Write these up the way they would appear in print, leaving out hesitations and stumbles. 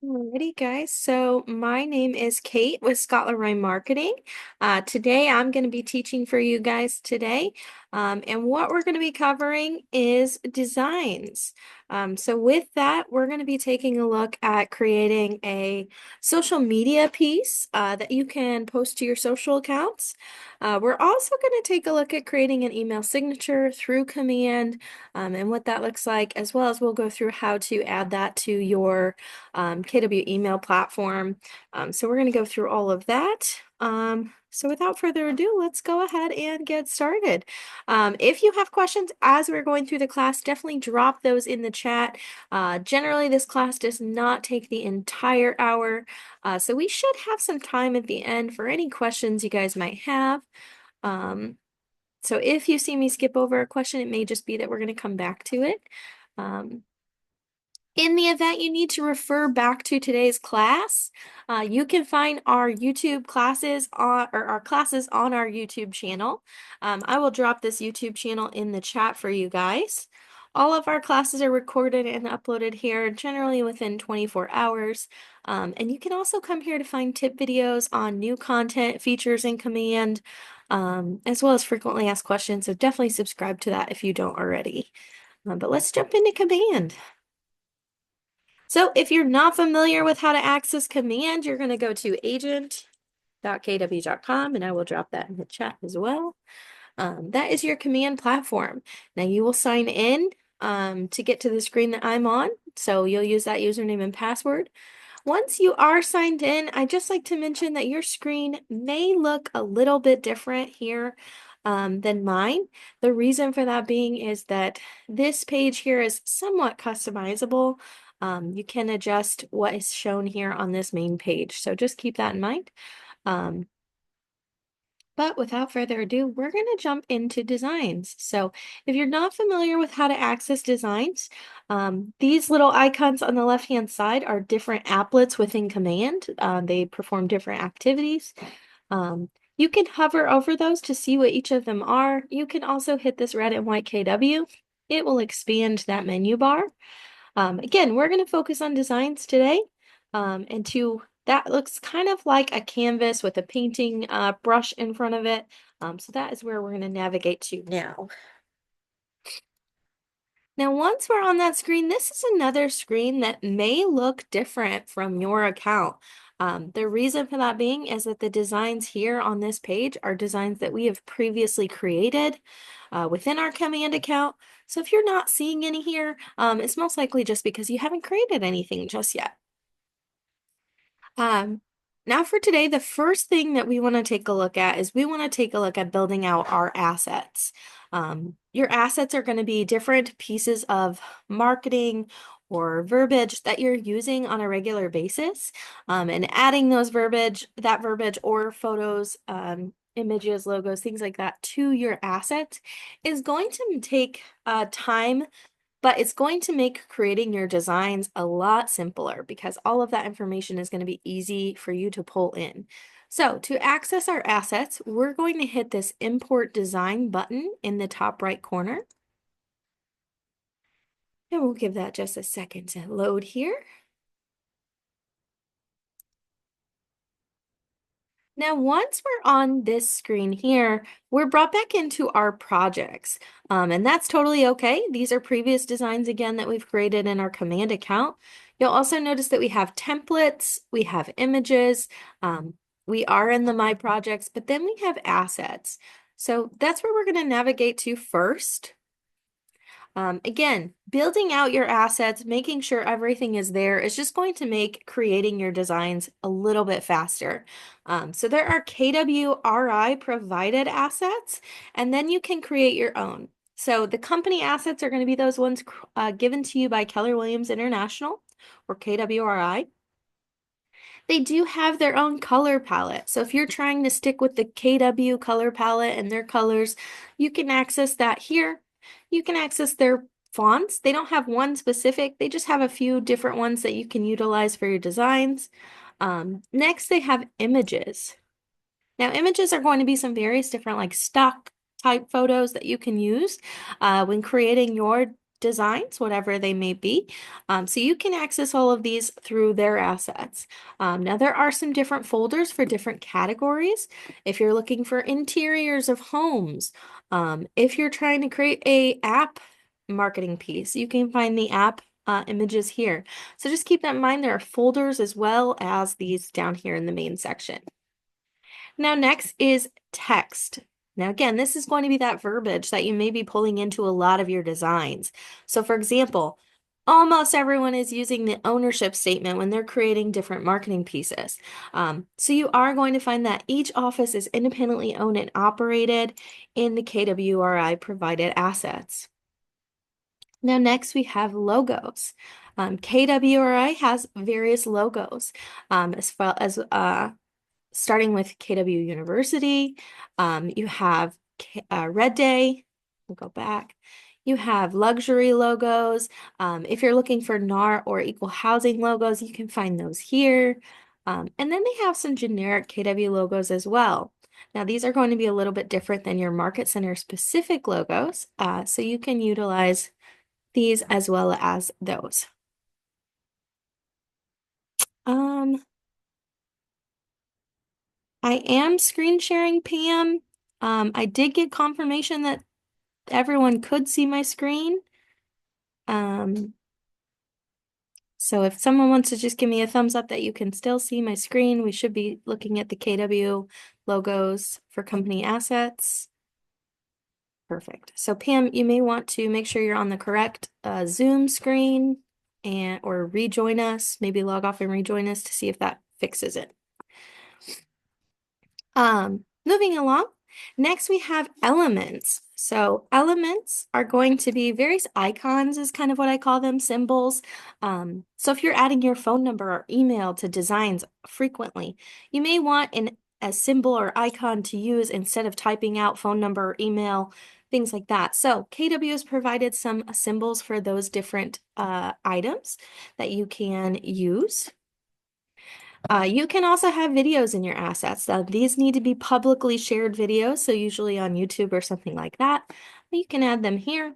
Alrighty, guys. So my name is Kate with Scotland Rhyme Marketing. Today I'm going to be teaching for you guys today. And what we're going to be covering is designs. So with that, we're going to be taking a look at creating a social media piece that you can post to your social accounts. We're also going to take a look at creating an email signature through command and what that looks like, as well as we'll go through how to add that to your KW email platform. So we're going to go through all of that. So without further ado, let's go ahead and get started. If you have questions as we're going through the class, definitely drop those in the chat. Generally, this class does not take the entire hour, so we should have some time at the end for any questions you guys might have. So if you see me skip over a question, it may just be that we're going to come back to it. In the event you need to refer back to today's class, you can find our YouTube classes or our classes on our YouTube channel. I will drop this YouTube channel in the chat for you guys. All of our classes are recorded and uploaded here, generally within 24 hours. And you can also come here to find tip videos on new content, features in command, as well as frequently asked questions. So definitely subscribe to that if you don't already. But let's jump into command. So if you're not familiar with how to access command, you're going to go to agent.kw.com, and I will drop that in the chat as well. That is your command platform. Now you will sign in to get to the screen that I'm on. So you'll use that username and password. Once you are signed in, I'd just like to mention that your screen may look a little bit different here than mine. The reason for that being is that this page here is somewhat customizable. You can adjust what is shown here on this main page. So just keep that in mind. But without further ado, we're going to jump into designs. So if you're not familiar with how to access designs, these little icons on the left-hand side are different applets within command. They perform different activities. You can hover over those to see what each of them are. You can also hit this red and white KW. It will expand that menu bar. Again, we're going to focus on designs today. That looks kind of like a canvas with a painting brush in front of it. So that is where we're going to navigate to now. Now, once we're on that screen, this is another screen that may look different from your account. The reason for that being is that the designs here on this page are designs that we have previously created within our command account. So if you're not seeing any here, it's most likely just because you haven't created anything just yet. Now for today, the first thing that we want to take a look at is we want to take a look at building out our assets. Your assets are going to be different pieces of marketing or verbiage that you're using on a regular basis. And adding that verbiage or photos, images, logos, things like that to your assets is going to take time, but it's going to make creating your designs a lot simpler because all of that information is going to be easy for you to pull in. So to access our assets, we're going to hit this Import Design button in the top right corner. And we'll give that just a second to load here. Now, once we're on this screen here, we're brought back into our projects, and that's totally okay. These are previous designs again that we've created in our command account. You'll also notice that we have templates, we have images, we are in the My Projects, but then we have assets. So that's where we're going to navigate to first. Again, building out your assets, making sure everything is there is just going to make creating your designs a little bit faster. So there are KWRI provided assets, and then you can create your own. So the company assets are going to be those ones given to you by Keller Williams International or KWRI. They do have their own color palette. So if you're trying to stick with the KW color palette and their colors, you can access that here. You can access their fonts. They don't have one specific, they just have a few different ones that you can utilize for your designs. Next, they have images. Now, images are going to be some various different like stock type photos that you can use when creating your designs, whatever they may be. So you can access all of these through their assets. Now there are some different folders for different categories. If you're looking for interiors of homes, if you're trying to create a app marketing piece, you can find the app images here. So just keep that in mind. There are folders as well as these down here in the main section. Now next is text. Now again, this is going to be that verbiage that you may be pulling into a lot of your designs. So for example, almost everyone is using the ownership statement when they're creating different marketing pieces. So you are going to find that each office is independently owned and operated in the KWRI provided assets. Now next we have logos. KWRI has various logos as well as starting with KW University. You have Red Day. We'll go back. You have luxury logos. If you're looking for NAR or equal housing logos, you can find those here. And then they have some generic KW logos as well. Now, these are going to be a little bit different than your market center specific logos, so you can utilize these as well as those. I am screen sharing, Pam. I did get confirmation that everyone could see my screen. So if someone wants to just give me a thumbs up that you can still see my screen, we should be looking at the KW logos for company assets. Perfect. So Pam, you may want to make sure you're on the correct Zoom screen or rejoin us, maybe log off and rejoin us to see if that fixes it. Moving along, next we have elements. So elements are going to be various icons is kind of what I call them, symbols. So if you're adding your phone number or email to designs frequently, you may want a symbol or icon to use instead of typing out phone number or email, things like that. So KW has provided some symbols for those different items that you can use. You can also have videos in your assets. These need to be publicly shared videos, so usually on YouTube or something like that. You can add them here.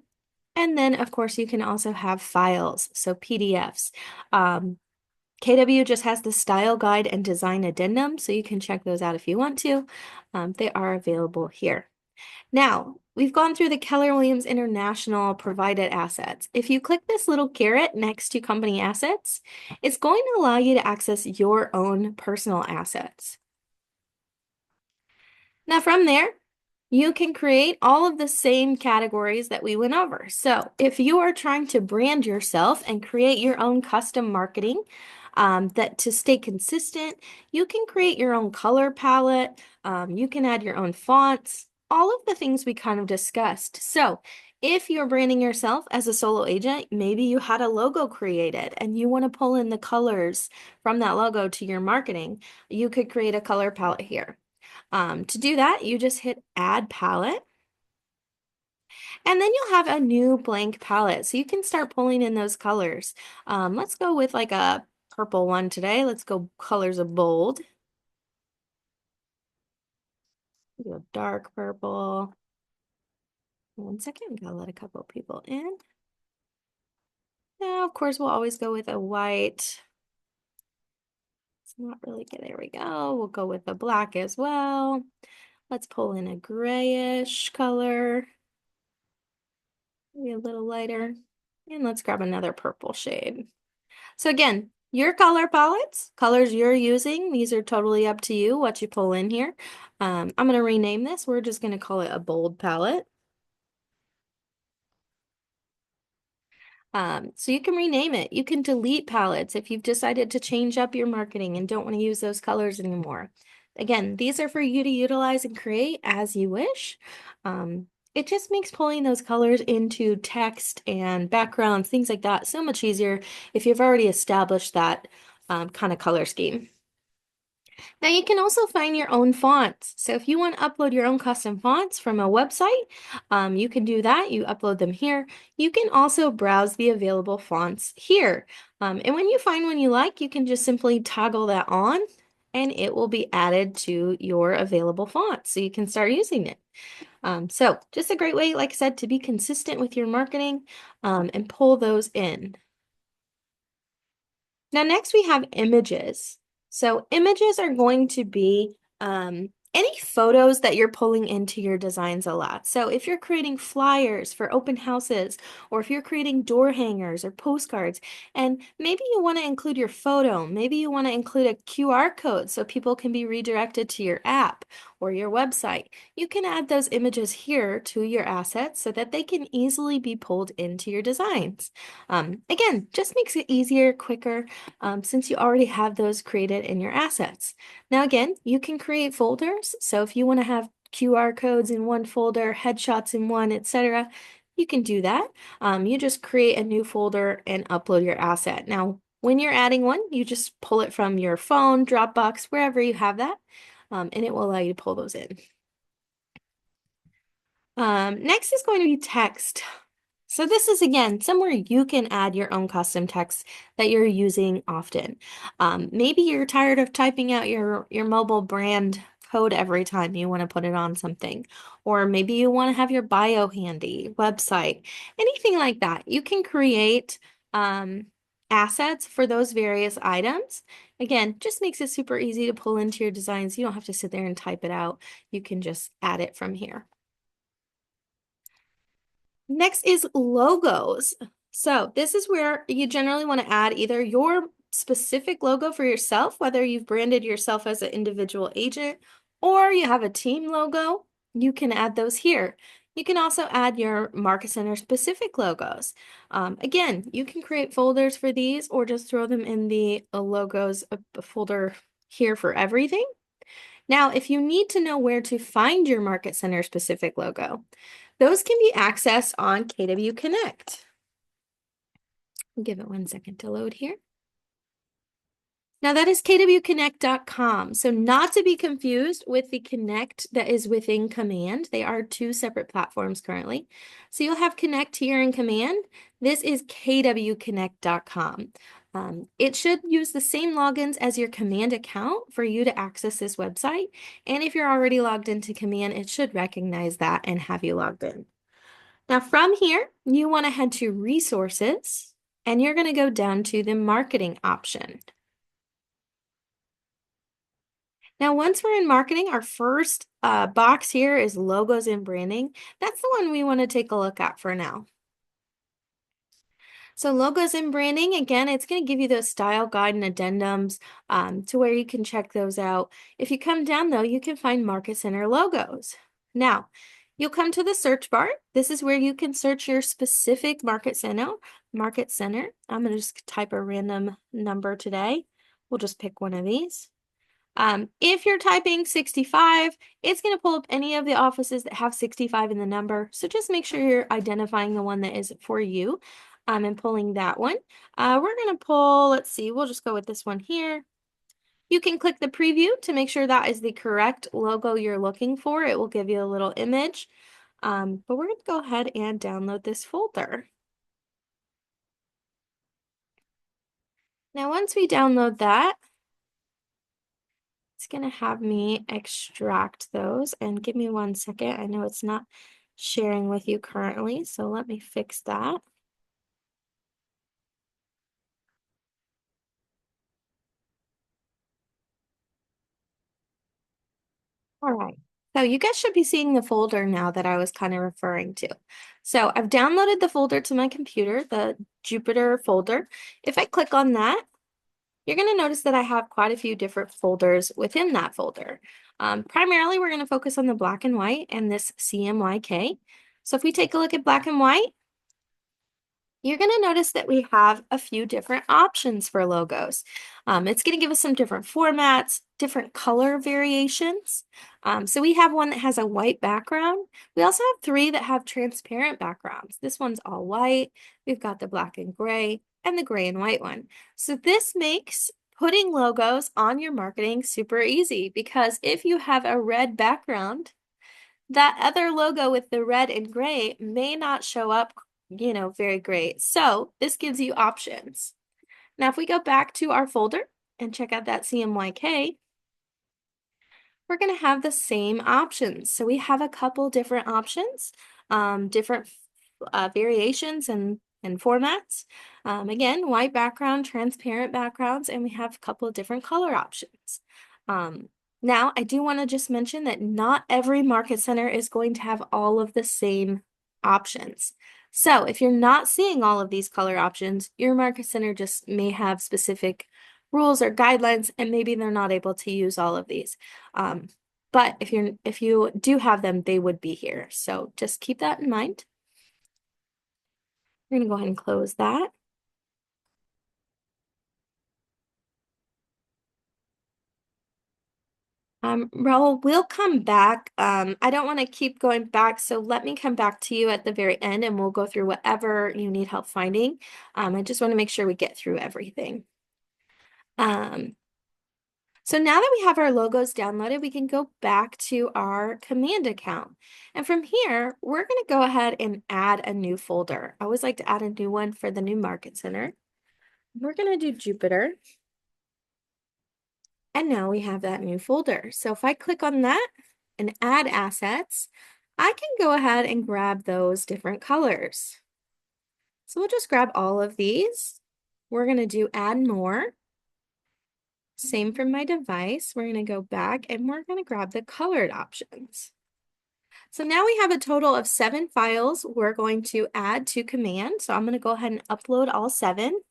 And then, of course, you can also have files, so PDFs. KW just has the style guide and design addendum, so you can check those out if you want to. They are available here. Now, we've gone through the Keller Williams International provided assets. If you click this little caret next to company assets, it's going to allow you to access your own personal assets. Now from there, you can create all of the same categories that we went over. So if you are trying to brand yourself and create your own custom marketing, that to stay consistent, you can create your own color palette, you can add your own fonts, all of the things we kind of discussed. So if you're branding yourself as a solo agent, maybe you had a logo created and you want to pull in the colors from that logo to your marketing, you could create a color palette here. To do that, you just hit Add Palette. And then you'll have a new blank palette. So you can start pulling in those colors. Let's go with like a purple one today. Let's go colors of bold. Do a dark purple. 1 second, gotta let a couple of people in. Now, of course, we'll always go with a white. It's not really good. There we go. We'll go with the black as well. Let's pull in a grayish color. Maybe a little lighter. And let's grab another purple shade. So again, your color palettes, colors you're using, these are totally up to you what you pull in here. I'm going to rename this. We're just going to call it a bold palette. So you can rename it. You can delete palettes if you've decided to change up your marketing and don't want to use those colors anymore. Again, these are for you to utilize and create as you wish. It just makes pulling those colors into text and backgrounds, things like that, so much easier if you've already established that kind of color scheme. Now you can also find your own fonts. So if you want to upload your own custom fonts from a website, you can do that. You upload them here. You can also browse the available fonts here. And when you find one you like, you can just simply toggle that on and it will be added to your available font so you can start using it. So just a great way, like I said, to be consistent with your marketing and pull those in. Now, next we have images. So images are going to be any photos that you're pulling into your designs a lot. So if you're creating flyers for open houses, or if you're creating door hangers or postcards, and maybe you want to include your photo, maybe you want to include a QR code so people can be redirected to your app or your website, you can add those images here to your assets so that they can easily be pulled into your designs. Again, just makes it easier, quicker, since you already have those created in your assets. Now, again, you can create folders. So if you want to have QR codes in one folder, headshots in one, etc., you can do that. You just create a new folder and upload your asset. Now, when you're adding one, you just pull it from your phone, Dropbox, wherever you have that, and it will allow you to pull those in. Next is going to be text. So this is, again, somewhere you can add your own custom text that you're using often. Maybe you're tired of typing out your mobile brand code every time you want to put it on something. Or maybe you want to have your bio handy, website, anything like that. You can create assets for those various items. Again, just makes it super easy to pull into your designs. You don't have to sit there and type it out. You can just add it from here. Next is logos. So this is where you generally want to add either your specific logo for yourself, whether you've branded yourself as an individual agent or you have a team logo, you can add those here. You can also add your Market Center specific logos. Again, you can create folders for these or just throw them in the logos folder here for everything. Now, if you need to know where to find your Market Center specific logo, those can be accessed on KW Connect. Give it 1 second to load here. Now that is kwconnect.com. So not to be confused with the Connect that is within Command. They are two separate platforms currently. So you'll have Connect here in Command. This is kwconnect.com. It should use the same logins as your Command account for you to access this website. And if you're already logged into Command, it should recognize that and have you logged in. Now from here, you want to head to Resources, and you're going to go down to the Marketing option. Now, once we're in marketing, our first box here is logos and branding. That's the one we want to take a look at for now. So logos and branding, again, it's going to give you those style guide and addendums to where you can check those out. If you come down, though, you can find Market Center logos. Now, you'll come to the search bar. This is where you can search your specific Market Center. I'm going to just type a random number today. We'll just pick one of these. If you're typing 65, it's going to pull up any of the offices that have 65 in the number. So just make sure you're identifying the one that is for you and pulling that one. We're going to pull, let's see, we'll just go with this one here. You can click the preview to make sure that is the correct logo you're looking for. It will give you a little image. But we're going to go ahead and download this folder. Now, once we download that, it's going to have me extract those, and give me 1 second. I know it's not sharing with you currently, so let me fix that. All right. So you guys should be seeing the folder now that I was kind of referring to. So I've downloaded the folder to my computer, the Jupyter folder. If I click on that, you're going to notice that I have quite a few different folders within that folder. Primarily, we're going to focus on the black and white and this CMYK. So if we take a look at black and white, you're going to notice that we have a few different options for logos. It's going to give us some different formats, different color variations. So we have one that has a white background. We also have 3 that have transparent backgrounds. This one's all white. We've got the black and gray and the gray and white one. So this makes putting logos on your marketing super easy, because if you have a red background, that other logo with the red and gray may not show up, very great. So this gives you options. Now, if we go back to our folder and check out that CMYK, we're going to have the same options. So we have a couple different options, different variations and formats. Again, white background, transparent backgrounds, and we have a couple of different color options. Now, I do want to just mention that not every market center is going to have all of the same options. So if you're not seeing all of these color options, your market center just may have specific rules or guidelines, and maybe they're not able to use all of these. But if you do have them, they would be here. So just keep that in mind. We're gonna go ahead and close that. Raul, we'll come back. I don't want to keep going back, so let me come back to you at the very end and we'll go through whatever you need help finding. I just want to make sure we get through everything. So now that we have our logos downloaded, we can go back to our command account. And from here, we're going to go ahead and add a new folder. I always like to add a new one for the new market center. We're going to do Jupiter. And now we have that new folder. So if I click on that and add assets, I can go ahead and grab those different colors. So we'll just grab all of these. We're going to do add more. Same for my device. We're going to go back and we're going to grab the colored options. So now we have a total of 7 files we're going to add to command. So I'm going to go ahead and upload all 7.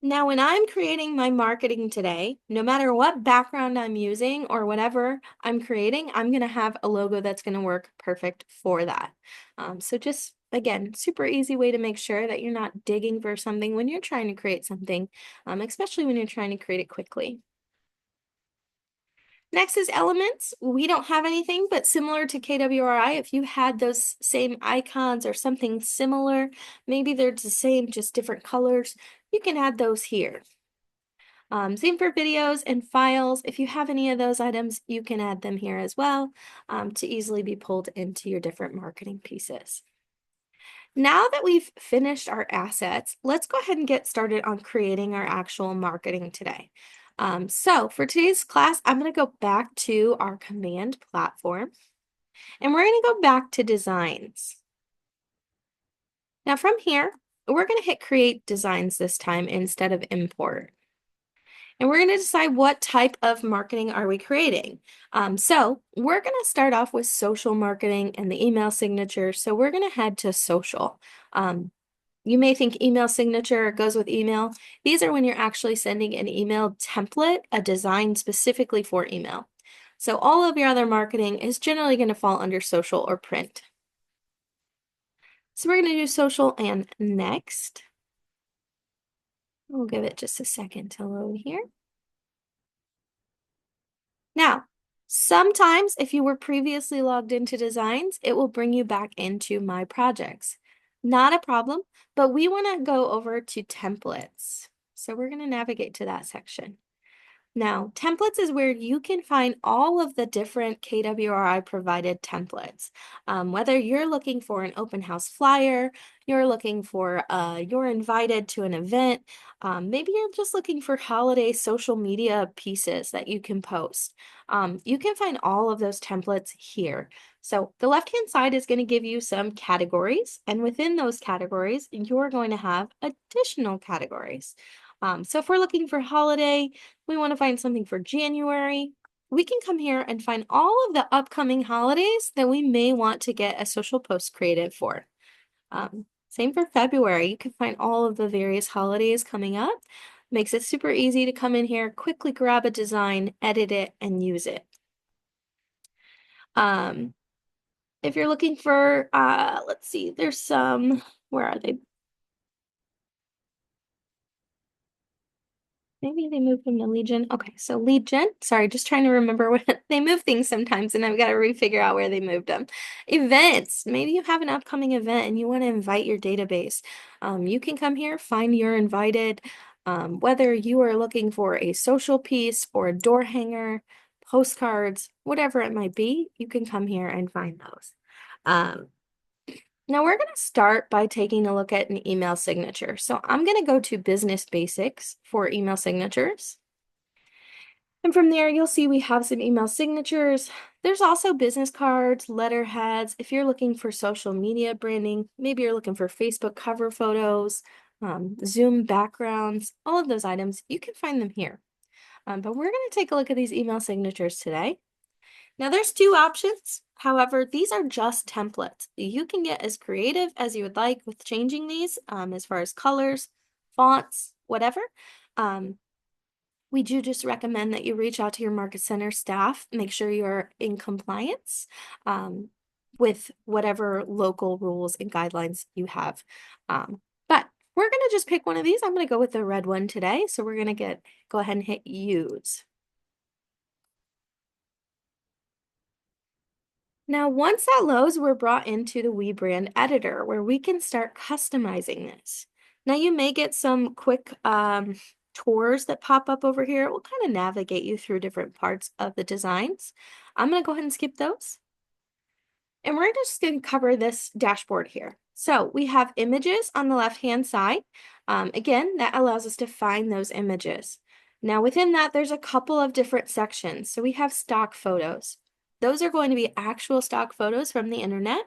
Now, when I'm creating my marketing today, no matter what background I'm using or whatever I'm creating, I'm going to have a logo that's going to work perfect for that. So just, again, super easy way to make sure that you're not digging for something when you're trying to create something, especially when you're trying to create it quickly. Next is elements. We don't have anything, but similar to KWRI, if you had those same icons or something similar, maybe they're the same, just different colors, you can add those here. Same for videos and files. If you have any of those items, you can add them here as well to easily be pulled into your different marketing pieces. Now that we've finished our assets, let's go ahead and get started on creating our actual marketing today. So for today's class, I'm going to go back to our command platform and we're going to go back to designs. Now from here, we're going to hit create designs this time instead of import. And we're going to decide what type of marketing are we creating. So we're going to start off with social marketing and the email signature. So we're going to head to social. You may think email signature goes with email. These are when you're actually sending an email template, a design specifically for email. So all of your other marketing is generally going to fall under social or print. So we're going to do social and next. We'll give it just a second to load here. Now, sometimes if you were previously logged into designs, it will bring you back into my projects. Not a problem, but we want to go over to templates. So we're going to navigate to that section. Now, templates is where you can find all of the different KWRI provided templates. Whether you're looking for an open house flyer, you're looking for, you're invited to an event, maybe you're just looking for holiday social media pieces that you can post. You can find all of those templates here. So the left-hand side is going to give you some categories, and within those categories, you're going to have additional categories. So if we're looking for holiday, we want to find something for January, we can come here and find all of the upcoming holidays that we may want to get a social post created for. Same for February. You can find all of the various holidays coming up. Makes it super easy to come in here, quickly grab a design, edit it, and use it. If you're looking for, let's see, there's some, where are they? Maybe they moved them to lead gen. Okay, so lead gen. Sorry, just trying to remember what they move things sometimes, and I've got to refigure out where they moved them. Events. Maybe you have an upcoming event and you want to invite your database. You can come here, find your invited. Whether you are looking for a social piece or a door hanger, postcards, whatever it might be, you can come here and find those. Now we're going to start by taking a look at an email signature. So I'm going to go to Business Basics for email signatures. And from there, you'll see we have some email signatures. There's also business cards, letterheads. If you're looking for social media branding, maybe you're looking for Facebook cover photos, Zoom backgrounds, all of those items, you can find them here. But we're going to take a look at these email signatures today. Now there's two options. However, these are just templates. You can get as creative as you would like with changing these as far as colors, fonts, whatever. We do just recommend that you reach out to your Market Center staff, make sure you're in compliance with whatever local rules and guidelines you have. But we're going to just pick one of these. I'm going to go with the red one today. So we're going to go ahead and hit use. Now, once that loads, we're brought into the WeBrand editor where we can start customizing this. Now, you may get some quick tours that pop up over here. It will kind of navigate you through different parts of the designs. I'm going to go ahead and skip those. And we're just going to cover this dashboard here. So we have images on the left-hand side. Again, that allows us to find those images. Now within that, there's a couple of different sections. So we have stock photos. Those are going to be actual stock photos from the internet.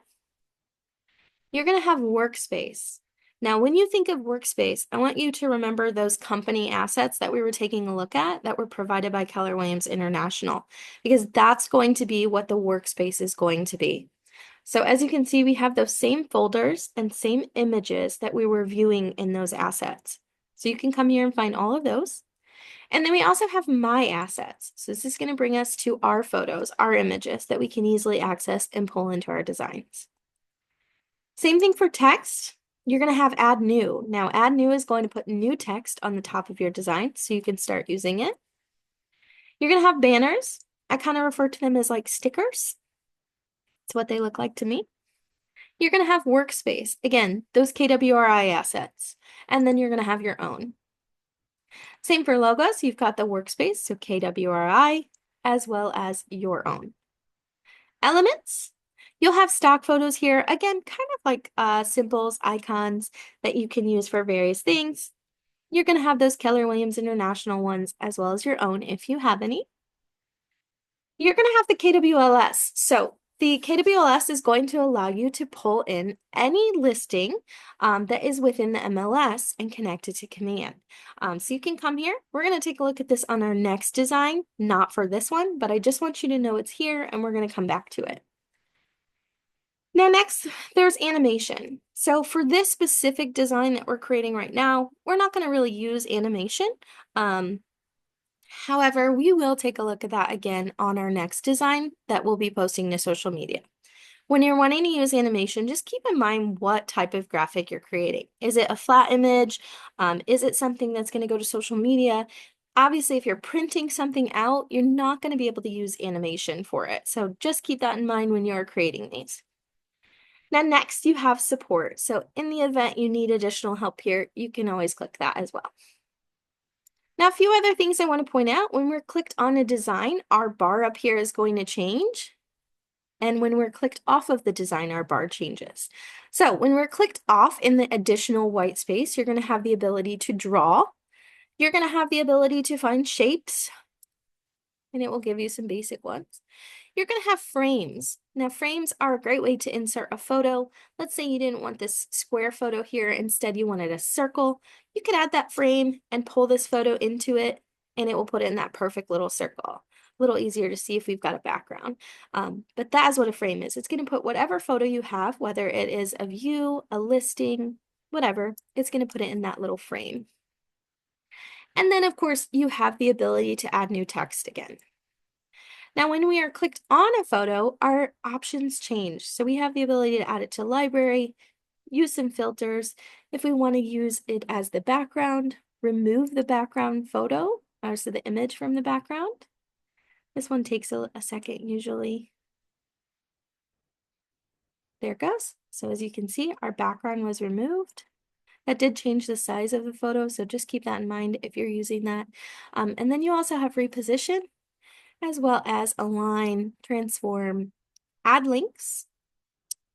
You're going to have workspace. Now, when you think of workspace, I want you to remember those company assets that we were taking a look at that were provided by Keller Williams International, because that's going to be what the workspace is going to be. So as you can see, we have those same folders and same images that we were viewing in those assets. So you can come here and find all of those. And then we also have My Assets. So this is going to bring us to our photos, our images that we can easily access and pull into our designs. Same thing for text. You're going to have Add New. Now, Add New is going to put new text on the top of your design so you can start using it. You're going to have banners. I kind of refer to them as like stickers. It's what they look like to me. You're going to have workspace. Again, those KWRI assets. And then you're going to have your own. Same for logos. You've got the workspace, so KWRI, as well as your own. Elements. You'll have stock photos here. Again, kind of like symbols, icons that you can use for various things. You're going to have those Keller Williams International ones, as well as your own if you have any. You're going to have the KWLS. So the KWLS is going to allow you to pull in any listing that is within the MLS and connect it to Command. So you can come here. We're going to take a look at this on our next design, not for this one, but I just want you to know it's here and we're going to come back to it. Now next, there's animation. So for this specific design that we're creating right now, we're not going to really use animation. However, we will take a look at that again on our next design that we'll be posting to social media. When you're wanting to use animation, just keep in mind what type of graphic you're creating. Is it a flat image? Is it something that's going to go to social media? Obviously, if you're printing something out, you're not going to be able to use animation for it. So just keep that in mind when you're creating these. Now, next you have support. So in the event you need additional help here, you can always click that as well. Now, a few other things I want to point out. When we're clicked on a design, our bar up here is going to change. And when we're clicked off of the design, our bar changes. So when we're clicked off in the additional white space, you're going to have the ability to draw. You're going to have the ability to find shapes, and it will give you some basic ones. You're going to have frames. Now, frames are a great way to insert a photo. Let's say you didn't want this square photo here. Instead, you wanted a circle. You could add that frame and pull this photo into it, and it will put it in that perfect little circle. A little easier to see if we've got a background. But that is what a frame is. It's going to put whatever photo you have, whether it is of you, a listing, whatever, it's going to put it in that little frame. And then, of course, you have the ability to add new text again. Now, when we are clicked on a photo, our options change. So we have the ability to add it to library, use some filters. If we want to use it as the background, remove the background photo, or so the image from the background. This one takes a second usually. There it goes. So as you can see, our background was removed. That did change the size of the photo, so just keep that in mind if you're using that. And then you also have reposition, as well as align, transform, add links,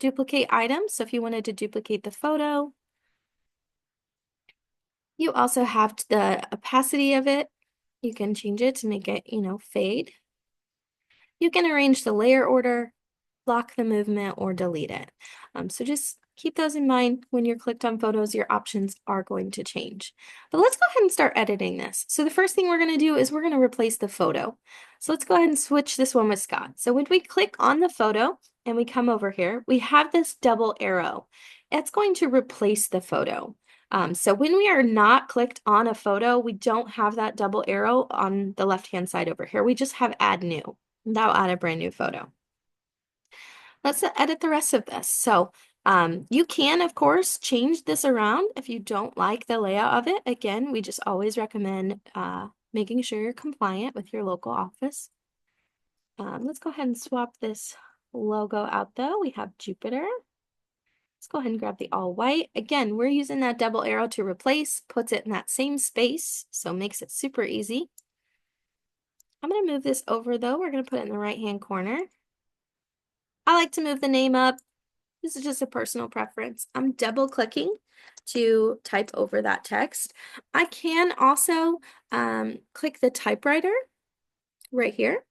duplicate items. So if you wanted to duplicate the photo, you also have the opacity of it. You can change it to make it, fade. You can arrange the layer order, block the movement, or delete it. So just keep those in mind when you're clicked on photos, your options are going to change. But let's go ahead and start editing this. So the first thing we're going to do is we're going to replace the photo. So let's go ahead and switch this one with Scott. So when we click on the photo and we come over here, we have this double arrow. It's going to replace the photo. So when we are not clicked on a photo, we don't have that double arrow on the left-hand side over here. We just have add new. That'll add a brand new photo. Let's edit the rest of this. So you can, of course, change this around if you don't like the layout of it. Again, we just always recommend making sure you're compliant with your local office. Let's go ahead and swap this logo out though. We have Jupiter. Let's go ahead and grab the all white. Again, we're using that double arrow to replace, puts it in that same space, so makes it super easy. I'm going to move this over though. We're going to put it in the right-hand corner. I like to move the name up. This is just a personal preference. I'm double clicking to type over that text. I can also click the typewriter right here,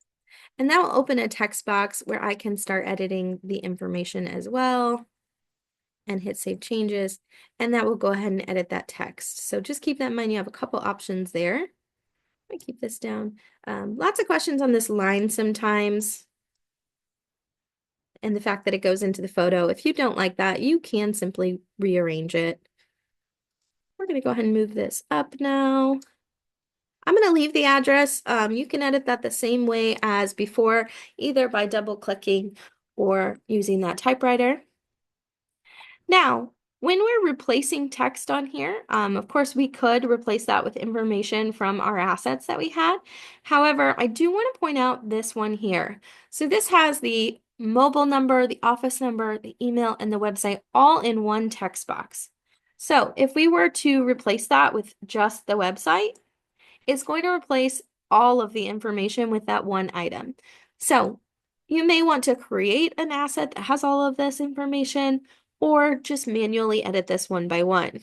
and that will open a text box where I can start editing the information as well and hit save changes, and that will go ahead and edit that text. So just keep that in mind. You have a couple options there. Let me keep this down. Lots of questions on this line sometimes, and the fact that it goes into the photo. If you don't like that, you can simply rearrange it. We're going to go ahead and move this up now. I'm going to leave the address. You can edit that the same way as before, either by double clicking or using that typewriter. Now, when we're replacing text on here, of course, we could replace that with information from our assets that we had. However, I do want to point out this one here. So this has the mobile number, the office number, the email, and the website all in one text box. So if we were to replace that with just the website, it's going to replace all of the information with that one item. So you may want to create an asset that has all of this information, or just manually edit this one by one.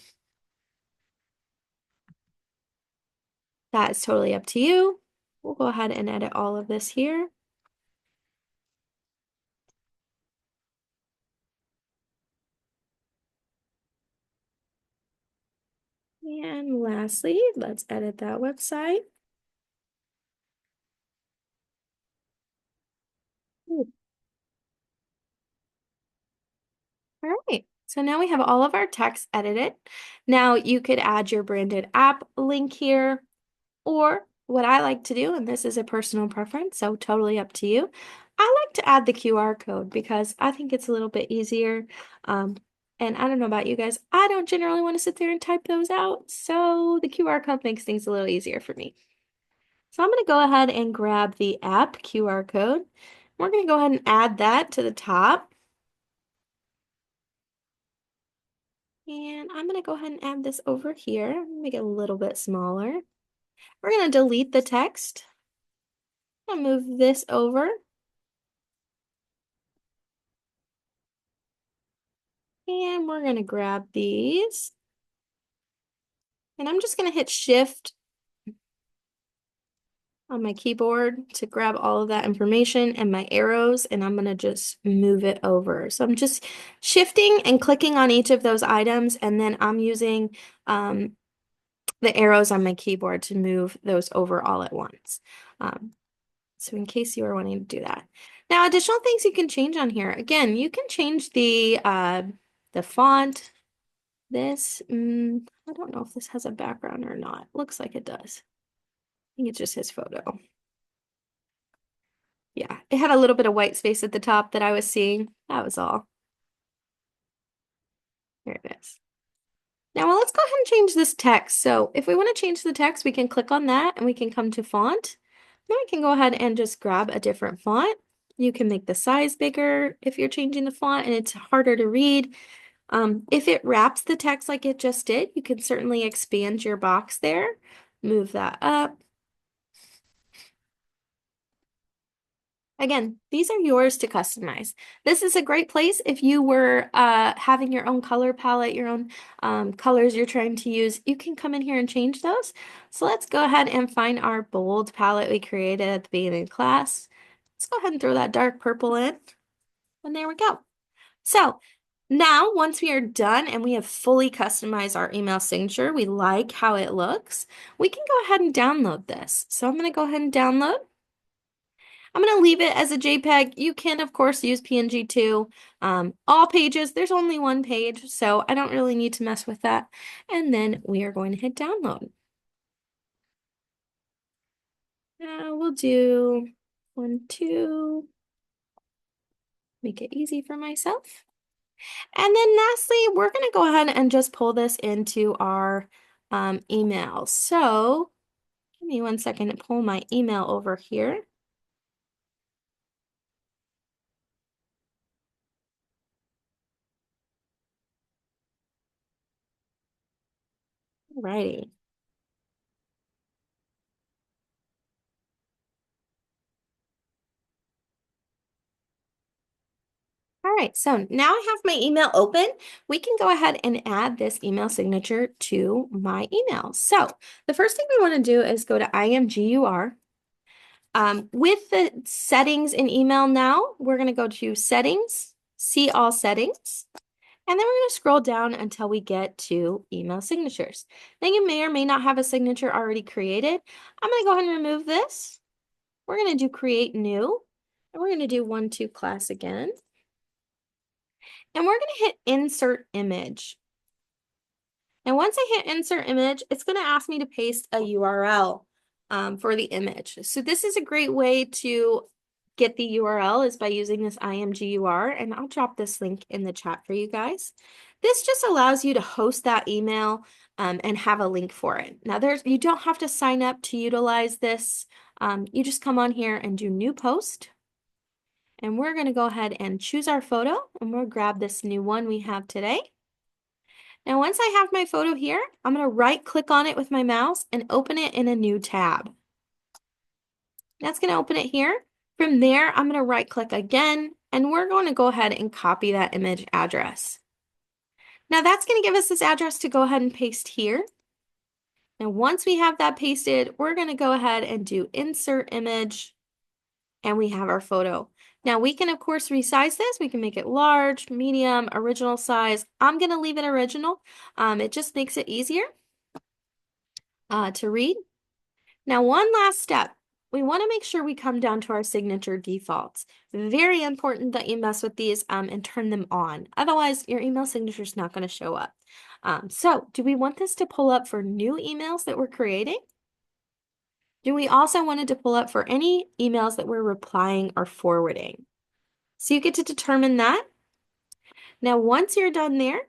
That is totally up to you. We'll go ahead and edit all of this here. And lastly, let's edit that website. Ooh. All right, so now we have all of our text edited. Now you could add your branded app link here, or what I like to do, and this is a personal preference, so totally up to you, I like to add the QR code because I think it's a little bit easier. And I don't know about you guys, I don't generally want to sit there and type those out, so the QR code makes things a little easier for me. So I'm going to go ahead and grab the app QR code. We're going to go ahead and add that to the top. And I'm going to go ahead and add this over here, make it a little bit smaller. We're going to delete the text. I'll move this over. And we're going to grab these. And I'm just going to hit Shift on my keyboard to grab all of that information and my arrows, and I'm going to just move it over. So I'm just shifting and clicking on each of those items, and then I'm using the arrows on my keyboard to move those over all at once. So in case you are wanting to do that. Now, additional things you can change on here. Again, you can change the font. This, I don't know if this has a background or not. Looks like it does. I think it's just his photo. Yeah, it had a little bit of white space at the top that I was seeing. That was all. There it is. Now, well, let's go ahead and change this text. So if we want to change the text, we can click on that and we can come to font. Then we can go ahead and just grab a different font. You can make the size bigger if you're changing the font and it's harder to read. If it wraps the text like it just did, you can certainly expand your box there. Move that up. Again, these are yours to customize. This is a great place if you were having your own color palette, your own colors you're trying to use. You can come in here and change those. So let's go ahead and find our bold palette we created at the beginning of class. Let's go ahead and throw that dark purple in. And there we go. So now, once we are done and we have fully customized our email signature, we like how it looks, we can go ahead and download this. So I'm going to go ahead and download. I'm going to leave it as a JPEG. You can, of course, use PNG too. All pages, there's only one page, so I don't really need to mess with that. And then we are going to hit download. We'll do 1, 2, make it easy for myself. And then lastly, we're going to go ahead and just pull this into our email. So give me 1 second to pull my email over here. Alrighty. All right, so now I have my email open. We can go ahead and add this email signature to my email. So the first thing we want to do is go to IMGUR. With the settings in email now, we're going to go to settings, see all settings, and then we're going to scroll down until we get to email signatures. Now you may or may not have a signature already created. I'm going to go ahead and remove this. We're going to do create new, and we're going to do 1, 2 class again. And we're going to hit insert image. And once I hit insert image, it's going to ask me to paste a URL for the image. So this is a great way to get the URL is by using this IMGUR, and I'll drop this link in the chat for you guys. This just allows you to host that email and have a link for it. Now you don't have to sign up to utilize this. You just come on here and do new post. And we're going to go ahead and choose our photo, and we'll grab this new one we have today. Now, once I have my photo here, I'm going to right click on it with my mouse and open it in a new tab. That's going to open it here. From there, I'm going to right click again, and we're going to go ahead and copy that image address. Now that's going to give us this address to go ahead and paste here. And once we have that pasted, we're going to go ahead and do insert image, and we have our photo. Now we can, of course, resize this. We can make it large, medium, original size. I'm going to leave it original. It just makes it easier to read. Now, one last step. We want to make sure we come down to our signature defaults. Very important that you mess with these and turn them on. Otherwise, your email signature is not going to show up. So do we want this to pull up for new emails that we're creating? Do we also want it to pull up for any emails that we're replying or forwarding? So you get to determine that. Now, once you're done there,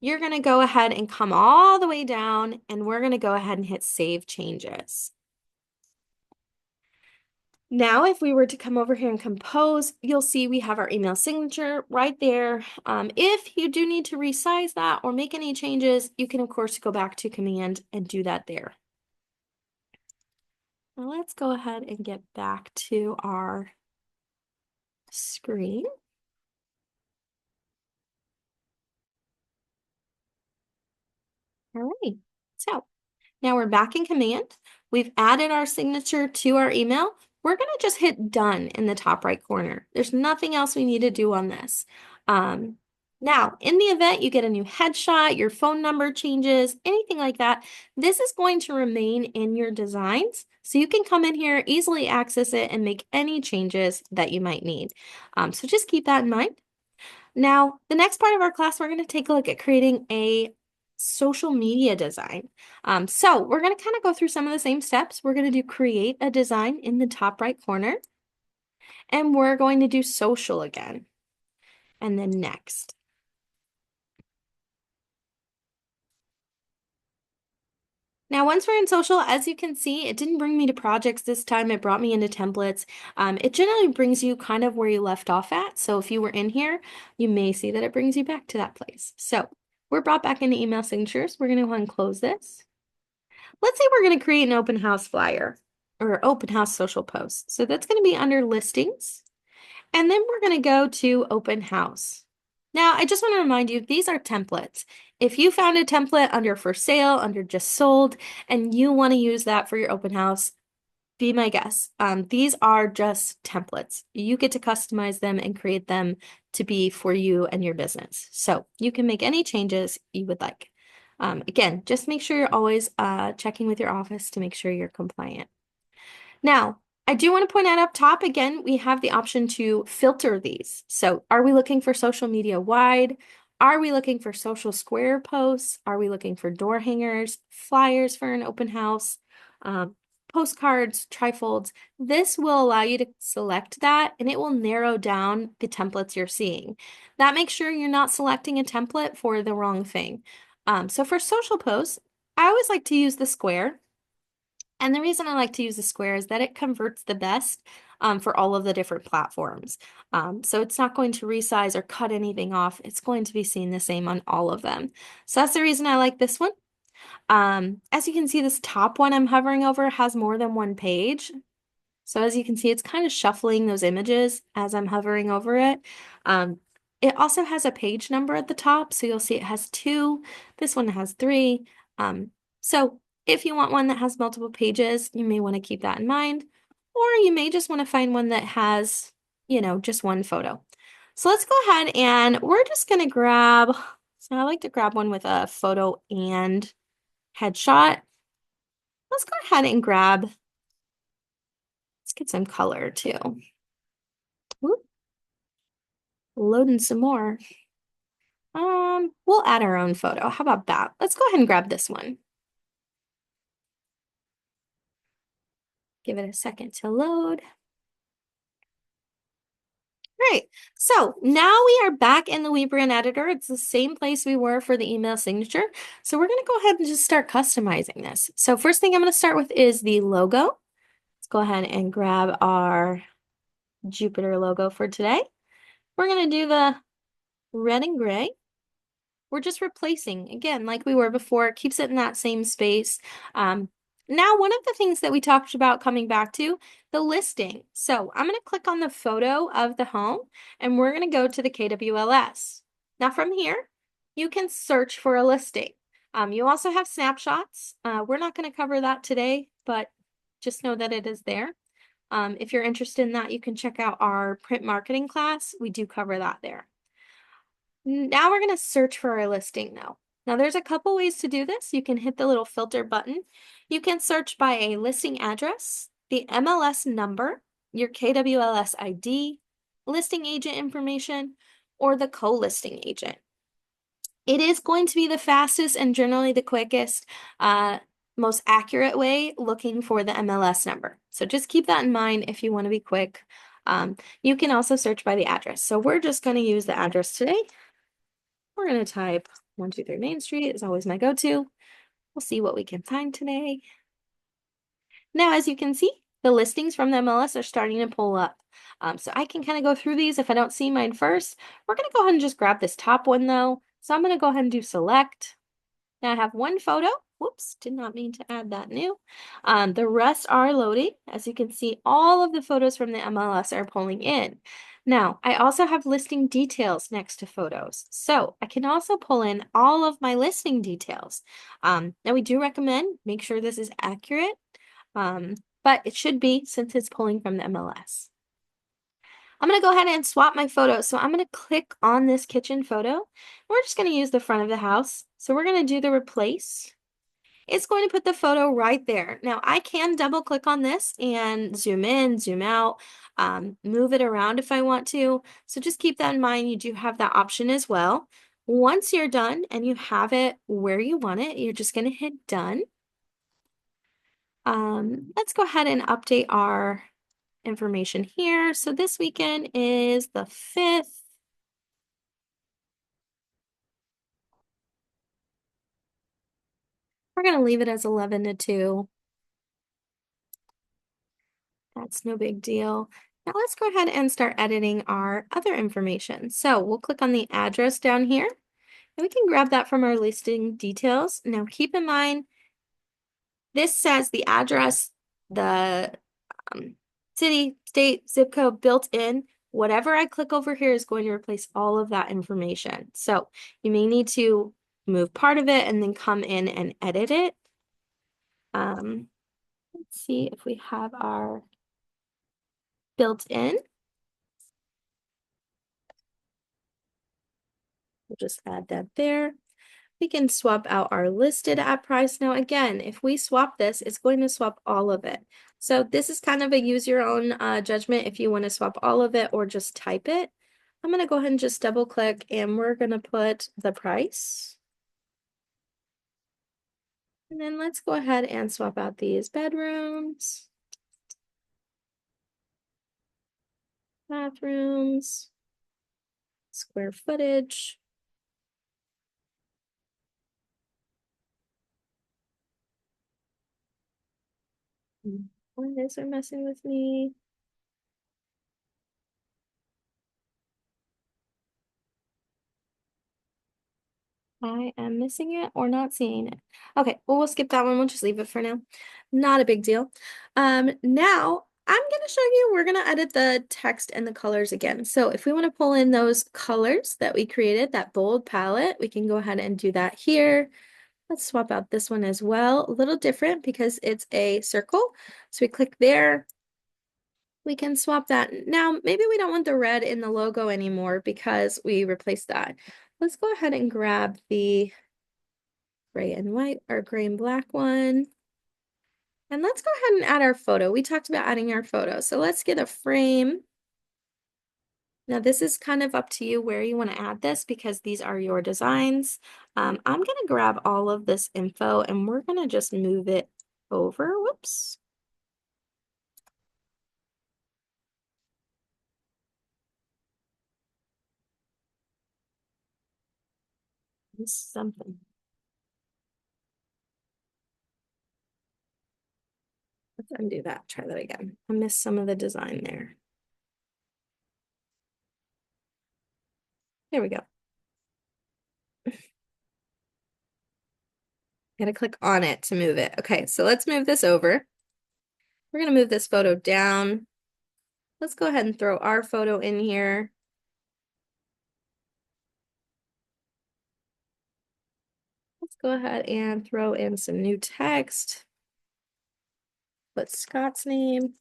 you're going to go ahead and come all the way down, and we're going to go ahead and hit Save Changes. Now, if we were to come over here and compose, you'll see we have our email signature right there. If you do need to resize that or make any changes, you can, of course, go back to Command and do that there. Now, let's go ahead and get back to our screen. All right, so now we're back in Command. We've added our signature to our email. We're going to just hit done in the top right corner. There's nothing else we need to do on this. Now, in the event you get a new headshot, your phone number changes, anything like that, this is going to remain in your designs. So you can come in here, easily access it, and make any changes that you might need. So just keep that in mind. Now, the next part of our class, we're going to take a look at creating a social media design. So we're going to kind of go through some of the same steps. We're going to do create a design in the top right corner, and we're going to do social again, and then next. Now, once we're in social, as you can see, it didn't bring me to projects this time. It brought me into templates. It generally brings you kind of where you left off at. So if you were in here, you may see that it brings you back to that place. So we're brought back into email signatures. We're going to go ahead and close this. Let's say we're going to create an open house flyer or open house social post. So that's going to be under listings. And then we're going to go to open house. Now, I just want to remind you, these are templates. If you found a template under for sale, under just sold, and you want to use that for your open house, be my guest. These are just templates. You get to customize them and create them to be for you and your business. So you can make any changes you would like. Again, just make sure you're always checking with your office to make sure you're compliant. Now, I do want to point out up top again, we have the option to filter these. So are we looking for social media wide? Are we looking for social square posts? Are we looking for door hangers, flyers for an open house, postcards, trifolds? This will allow you to select that and it will narrow down the templates you're seeing. That makes sure you're not selecting a template for the wrong thing. So for social posts, I always like to use the square. And the reason I like to use the square is that it converts the best for all of the different platforms. So it's not going to resize or cut anything off. It's going to be seen the same on all of them. So that's the reason I like this one. As you can see, this top one I'm hovering over has more than one page. So as you can see, it's kind of shuffling those images as I'm hovering over it. It also has a page number at the top. So you'll see it has 2. This one has 3. So if you want one that has multiple pages, you may want to keep that in mind. Or you may just want to find one that has, just one photo. So let's go ahead and we're just going to grab, so I like to grab one with a photo and headshot. Let's go ahead and grab, let's get some color too. Whoop. Loading some more. We'll add our own photo. How about that? Let's go ahead and grab this one. Give it a second to load. Great. So now we are back in the WeBrand editor. It's the same place we were for the email signature. So we're going to go ahead and just start customizing this. So first thing I'm going to start with is the logo. Let's go ahead and grab our Jupiter logo for today. We're going to do the red and gray. We're just replacing, again, like we were before, it keeps it in that same space. Now, one of the things that we talked about coming back to, the listing. So I'm going to click on the photo of the home and we're going to go to the KWLS. Now from here, you can search for a listing. You also have snapshots. We're not going to cover that today, but just know that it is there. If you're interested in that, you can check out our print marketing class. We do cover that there. Now we're going to search for our listing though. Now there's a couple ways to do this. You can hit the little filter button. You can search by a listing address, the MLS number, your KWLS ID, listing agent information, or the co-listing agent. It is going to be the fastest and generally the quickest, most accurate way looking for the MLS number. So just keep that in mind if you want to be quick. You can also search by the address. So we're just going to use the address today. We're going to type 123 Main Street is always my go-to. We'll see what we can find today. Now, as you can see, the listings from the MLS are starting to pull up. So I can kind of go through these if I don't see mine first. We're going to go ahead and just grab this top one though. So I'm going to go ahead and do select. Now I have one photo. Whoops, did not mean to add that new. The rest are loading. As you can see, all of the photos from the MLS are pulling in. Now, I also have listing details next to photos. So I can also pull in all of my listing details. Now we do recommend make sure this is accurate, but it should be since it's pulling from the MLS. I'm going to go ahead and swap my photo. So I'm going to click on this kitchen photo. We're just going to use the front of the house. So we're going to do the replace. It's going to put the photo right there. Now I can double click on this and zoom in, zoom out, move it around if I want to. So just keep that in mind. You do have that option as well. Once you're done and you have it where you want it, you're just going to hit done. Let's go ahead and update our information here. So this weekend is the 5th. We're going to leave it as 11 to 2. That's no big deal. Now let's go ahead and start editing our other information. So we'll click on the address down here and we can grab that from our listing details. Now keep in mind, this says the address, the city, state, zip code built in. whatever I click over here is going to replace all of that information. So you may need to move part of it and then come in and edit it. Let's see if we have our built in. We'll just add that there. We can swap out our listed at price. Now, again, if we swap this, it's going to swap all of it. So this is kind of a use your own judgment if you want to swap all of it or just type it. I'm going to go ahead and just double click and we're going to put the price. And then let's go ahead and swap out these bedrooms, bathrooms, square footage. Why is it messing with me? I am missing it or not seeing it. Okay, well, we'll skip that one. We'll just leave it for now. Not a big deal. Now I'm gonna show you, we're gonna edit the text and the colors again. So if we want to pull in those colors that we created, that bold palette, we can go ahead and do that here. Let's swap out this one as well. A little different because it's a circle. So we click there. We can swap that. Now, maybe we don't want the red in the logo anymore because we replaced that. Let's go ahead and grab the gray and white or gray and black one. And let's go ahead and add our photo. We talked about adding our photo. So let's get a frame. Now this is kind of up to you where you want to add this because these are your designs. I'm going to grab all of this info and we're going to just move it over. Whoops. Something. Let's undo that. Try that again. I missed some of the design there. There we go. Gotta click on it to move it. Okay, so let's move this over. We're gonna move this photo down. Let's go ahead and throw our photo in here. Let's go ahead and throw in some new text. Put Scott's name.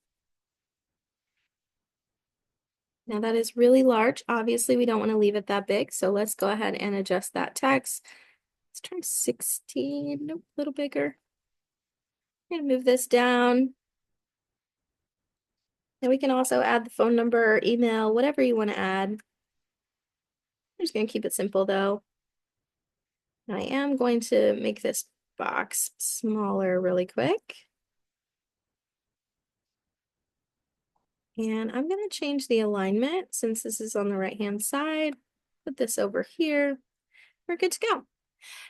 Now that is really large. Obviously, we don't want to leave it that big. So let's go ahead and adjust that text. Let's try 16, nope, a little bigger. I'm gonna move this down. And we can also add the phone number or email, whatever you want to add. I'm just gonna keep it simple though. I am going to make this box smaller really quick. And I'm going to change the alignment since this is on the right-hand side. Put this over here. We're good to go.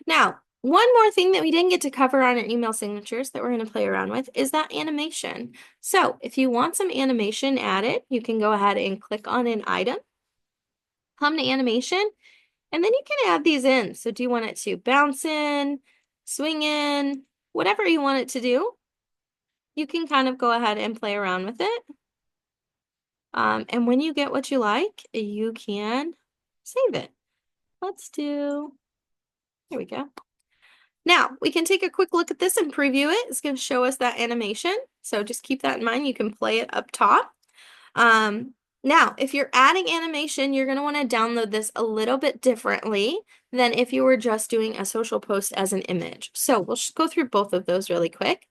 Now, one more thing that we didn't get to cover on our email signatures that we're going to play around with is that animation. So if you want some animation added, you can go ahead and click on an item, come to animation, and then you can add these in. So do you want it to bounce in, swing in, whatever you want it to do, you can kind of go ahead and play around with it. And when you get what you like, you can save it. Let's do, here we go. Now, we can take a quick look at this and preview it. It's going to show us that animation. So just keep that in mind. You can play it up top. Now, if you're adding animation, you're going to want to download this a little bit differently than if you were just doing a social post as an image. So we'll just go through both of those really quick.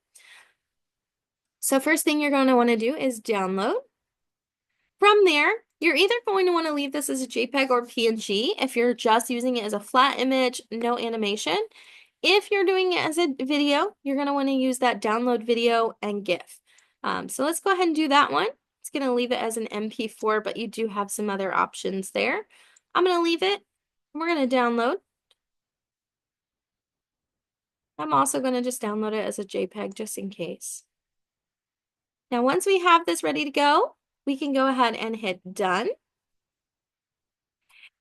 So first thing you're going to want to do is download. From there, you're either going to want to leave this as a JPEG or PNG if you're just using it as a flat image, no animation. If you're doing it as a video, you're going to want to use that download video and GIF. So let's go ahead and do that one. It's going to leave it as an MP4, but you do have some other options there. I'm going to leave it. We're going to download. I'm also going to just download it as a JPEG just in case. Now, once we have this ready to go, we can go ahead and hit done.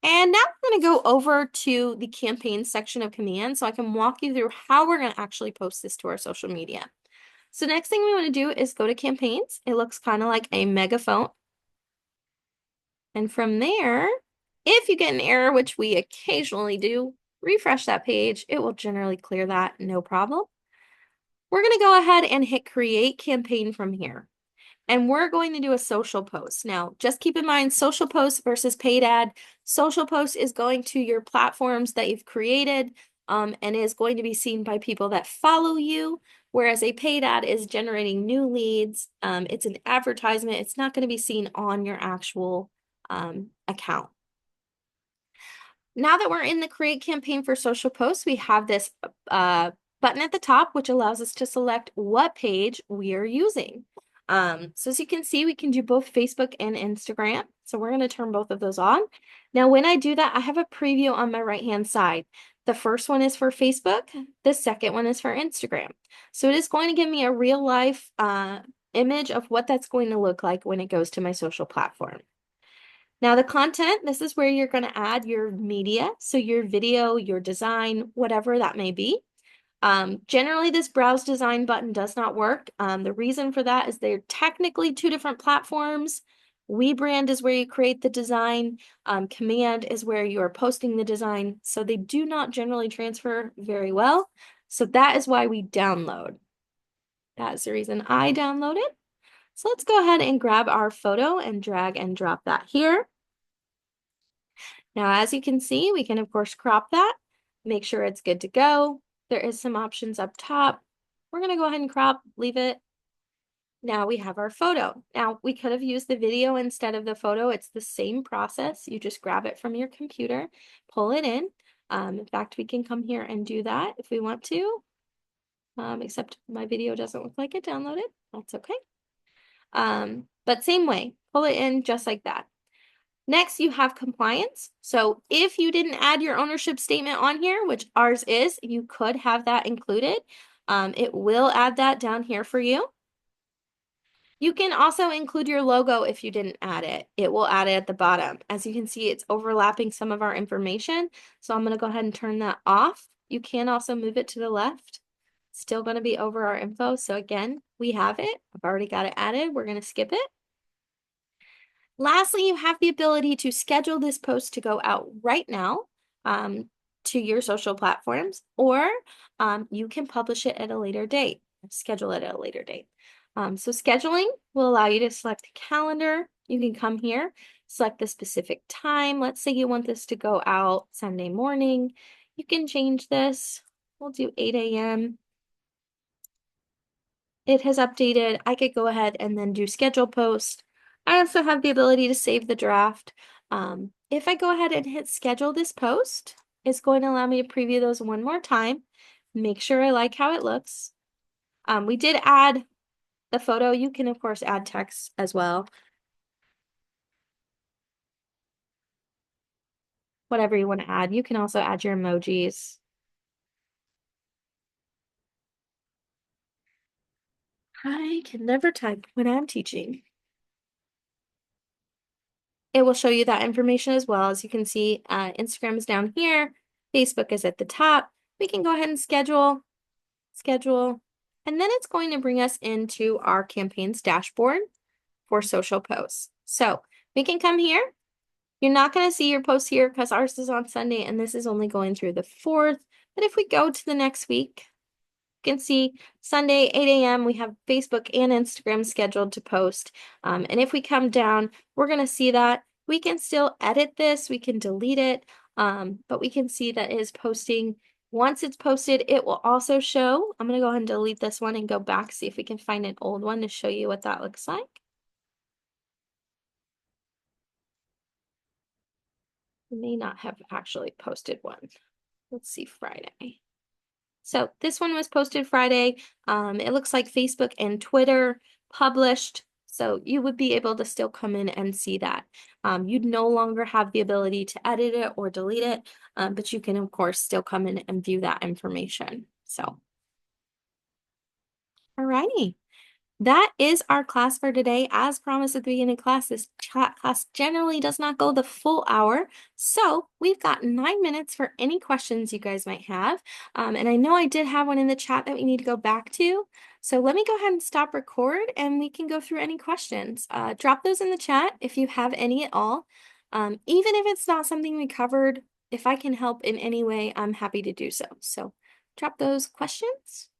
And now we're going to go over to the campaign section of Command so I can walk you through how we're going to actually post this to our social media. So next thing we want to do is go to campaigns. It looks kind of like a megaphone. And from there, if you get an error, which we occasionally do, refresh that page. It will generally clear that, no problem. We're going to go ahead and hit create campaign from here. And we're going to do a social post. Now, just keep in mind, social post versus paid ad. Social post is going to your platforms that you've created and is going to be seen by people that follow you, whereas a paid ad is generating new leads. It's an advertisement. It's not going to be seen on your actual account. Now that we're in the create campaign for social posts, we have this button at the top, which allows us to select what page we are using. So as you can see, we can do both Facebook and Instagram. So we're going to turn both of those on. Now, when I do that, I have a preview on my right-hand side. The first one is for Facebook. The second one is for Instagram. So it is going to give me a real life image of what that's going to look like when it goes to my social platform. Now the content, this is where you're going to add your media. So your video, your design, whatever that may be. Generally, this browse design button does not work. The reason for that is they're technically two different platforms. WeBrand is where you create the design. Command is where you are posting the design. So they do not generally transfer very well. So that is why we download. That is the reason I downloaded. So let's go ahead and grab our photo and drag and drop that here. Now, as you can see, we can of course crop that, make sure it's good to go. There is some options up top. We're going to go ahead and crop, leave it. Now we have our photo. Now we could have used the video instead of the photo. It's the same process. You just grab it from your computer, pull it in. In fact, we can come here and do that if we want to, except my video doesn't look like it downloaded. That's okay. But same way, pull it in just like that. Next, you have compliance. So if you didn't add your ownership statement on here, which ours is, you could have that included. It will add that down here for you. You can also include your logo if you didn't add it. It will add it at the bottom. As you can see, it's overlapping some of our information. So I'm going to go ahead and turn that off. You can also move it to the left. Still going to be over our info. So again, we have it. I've already got it added. We're going to skip it. Lastly, you have the ability to schedule this post to go out right now to your social platforms, or you can publish it at a later date, schedule it at a later date. So scheduling will allow you to select a calendar. You can come here, select the specific time. Let's say you want this to go out Sunday morning. You can change this. We'll do 8 a.m. It has updated. I could go ahead and then do schedule post. I also have the ability to save the draft. If I go ahead and hit schedule this post, it's going to allow me to preview those one more time. Make sure I like how it looks. We did add the photo. You can, of course, add text as well. Whatever you want to add. You can also add your emojis. I can never type when I'm teaching. It will show you that information as well. As you can see, Instagram is down here. Facebook is at the top. We can go ahead and schedule, and then it's going to bring us into our campaigns dashboard for social posts. So we can come here. You're not going to see your posts here because ours is on Sunday and this is only going through the 4th. But if we go to the next week, you can see Sunday, 8 a.m., we have Facebook and Instagram scheduled to post. And if we come down, we're going to see that we can still edit this. We can delete it, but we can see that it is posting. Once it's posted, it will also show. I'm going to go ahead and delete this one and go back, see if we can find an old one to show you what that looks like. We may not have actually posted one. Let's see, Friday. So this one was posted Friday. It looks like Facebook and Twitter published. So you would be able to still come in and see that. You'd no longer have the ability to edit it or delete it, but you can, of course, still come in and view that information. So, alrighty. That is our class for today. As promised at the beginning of class, this chat class generally does not go the full hour. So we've got 9 minutes for any questions you guys might have. And I know I did have one in the chat that we need to go back to. So let me go ahead and stop record and we can go through any questions. Drop those in the chat if you have any at all. Even if it's not something we covered, if I can help in any way, I'm happy to do so. So drop those questions.